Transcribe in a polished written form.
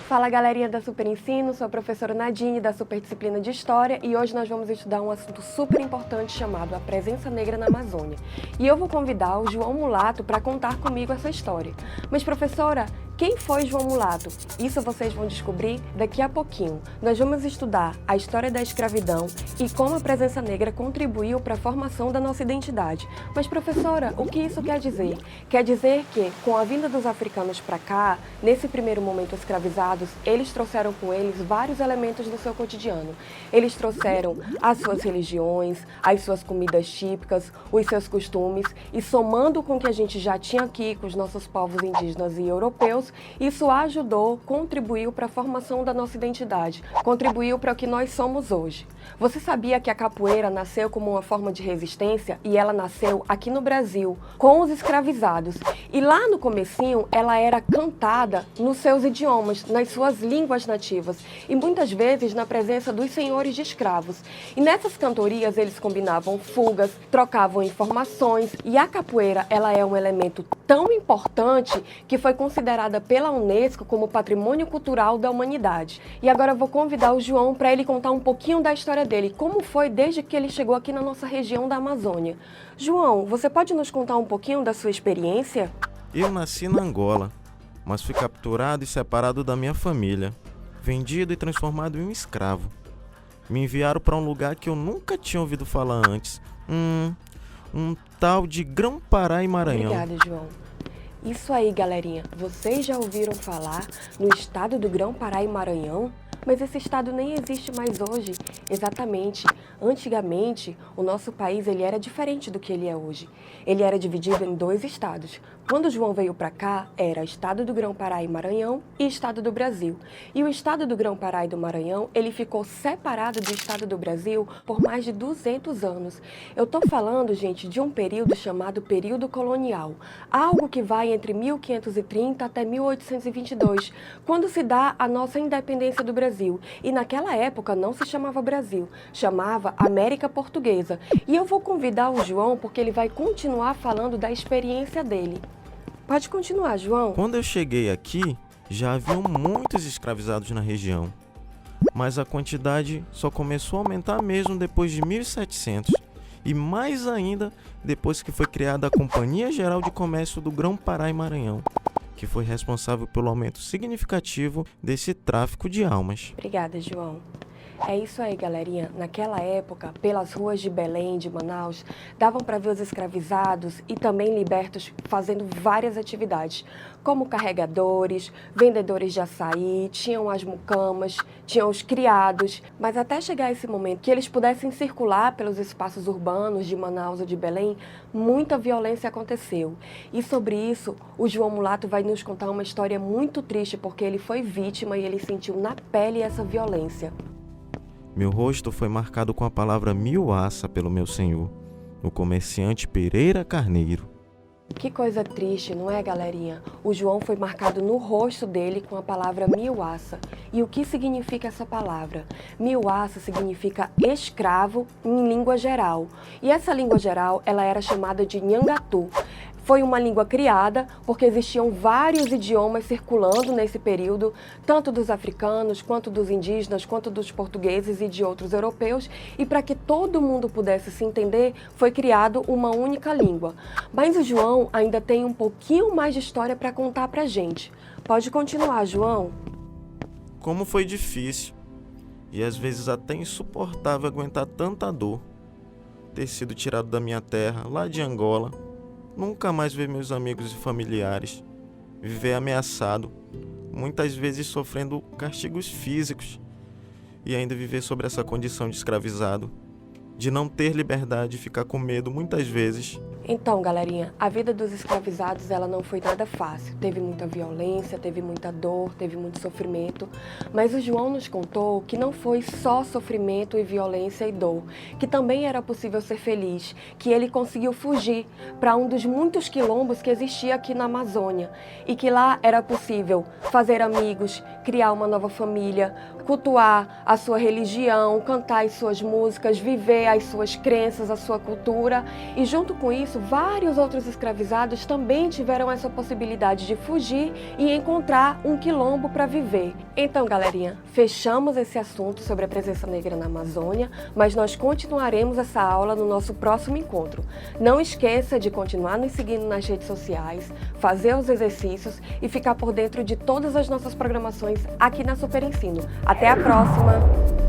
Fala galerinha da Super Ensino, sou a professora Nadine da Super Disciplina de História e hoje nós vamos estudar um assunto super importante chamado a presença negra na Amazônia. E eu vou convidar o João Mulato para contar comigo essa história. Mas professora, quem foi João Mulato? Isso vocês vão descobrir daqui a pouquinho. Nós vamos estudar a história da escravidão e como a presença negra contribuiu para a formação da nossa identidade. Mas professora, o que isso quer dizer? Quer dizer que, com a vinda dos africanos para cá, nesse primeiro momento escravizados, eles trouxeram com eles vários elementos do seu cotidiano. Eles trouxeram as suas religiões, as suas comidas típicas, os seus costumes e somando com o que a gente já tinha aqui com os nossos povos indígenas e europeus, isso ajudou, contribuiu para a formação da nossa identidade, contribuiu para o que nós somos hoje. Você sabia que a capoeira nasceu como uma forma de resistência e ela nasceu aqui no Brasil, com os escravizados. E lá no comecinho, ela era cantada nos seus idiomas, nas suas línguas nativas e muitas vezes na presença dos senhores de escravos. E nessas cantorias eles combinavam fugas, trocavam informações e a capoeira ela é um elemento tão importante que foi considerada pela Unesco como Patrimônio Cultural da Humanidade. E agora eu vou convidar o João para ele contar um pouquinho da história dele, como foi desde que ele chegou aqui na nossa região da Amazônia. João, você pode nos contar um pouquinho da sua experiência? Eu nasci na Angola, mas fui capturado e separado da minha família, vendido e transformado em um escravo. Me enviaram para um lugar que eu nunca tinha ouvido falar antes, um tal de Grão-Pará e Maranhão. Obrigada, João. Isso aí, galerinha. Vocês já ouviram falar no estado do Grão-Pará e Maranhão? Mas esse estado nem existe mais hoje. Exatamente. Antigamente, o nosso país ele era diferente do que ele é hoje. Ele era dividido em 2 estados. Quando João veio para cá, era estado do Grão-Pará e Maranhão e estado do Brasil. E o estado do Grão-Pará e do Maranhão, ele ficou separado do estado do Brasil por mais de 200 anos. Eu tô falando, gente, de um período chamado período colonial. Algo que vai entre 1530 até 1822, quando se dá a nossa independência do Brasil. E naquela época não se chamava Brasil, chamava América Portuguesa. E eu vou convidar o João porque ele vai continuar falando da experiência dele. Pode continuar, João. Quando eu cheguei aqui, já haviam muitos escravizados na região, mas a quantidade só começou a aumentar mesmo depois de 1700 e mais ainda depois que foi criada a Companhia Geral de Comércio do Grão-Pará e Maranhão, que foi responsável pelo aumento significativo desse tráfico de almas. Obrigada, João. É isso aí, galerinha. Naquela época, pelas ruas de Belém, de Manaus, davam para ver os escravizados e também libertos fazendo várias atividades, como carregadores, vendedores de açaí, tinham as mucamas, tinham os criados. Mas até chegar esse momento que eles pudessem circular pelos espaços urbanos de Manaus ou de Belém, muita violência aconteceu. E sobre isso, o João Mulato vai nos contar uma história muito triste, porque ele foi vítima e ele sentiu na pele essa violência. Meu rosto foi marcado com a palavra miuaça pelo meu senhor, o comerciante Pereira Carneiro. Que coisa triste, não é, galerinha? O João foi marcado no rosto dele com a palavra miuaça. E o que significa essa palavra? Miuaça significa escravo em língua geral. E essa língua geral, ela era chamada de Nhangatu. Foi uma língua criada porque existiam vários idiomas circulando nesse período, tanto dos africanos, quanto dos indígenas, quanto dos portugueses e de outros europeus, e para que todo mundo pudesse se entender, foi criado uma única língua. Mas o João ainda tem um pouquinho mais de história para contar pra gente. Pode continuar, João. Como foi difícil, e às vezes até insuportável aguentar tanta dor. Ter sido tirado da minha terra, lá de Angola, nunca mais ver meus amigos e familiares, viver ameaçado, muitas vezes sofrendo castigos físicos e ainda viver sobre essa condição de escravizado, de não ter liberdade e ficar com medo muitas vezes. Então, galerinha, a vida dos escravizados ela não foi nada fácil. Teve muita violência, teve muita dor, teve muito sofrimento. Mas o João nos contou que não foi só sofrimento e violência e dor, que também era possível ser feliz, que ele conseguiu fugir para um dos muitos quilombos que existia aqui na Amazônia e que lá era possível fazer amigos, criar uma nova família, cultuar a sua religião, cantar as suas músicas, viver as suas crenças, a sua cultura e junto com isso vários outros escravizados também tiveram essa possibilidade de fugir e encontrar um quilombo para viver. Então, galerinha, fechamos esse assunto sobre a presença negra na Amazônia, mas nós continuaremos essa aula no nosso próximo encontro. Não esqueça de continuar nos seguindo nas redes sociais, fazer os exercícios e ficar por dentro de todas as nossas programações aqui na Super Ensino. Até a próxima!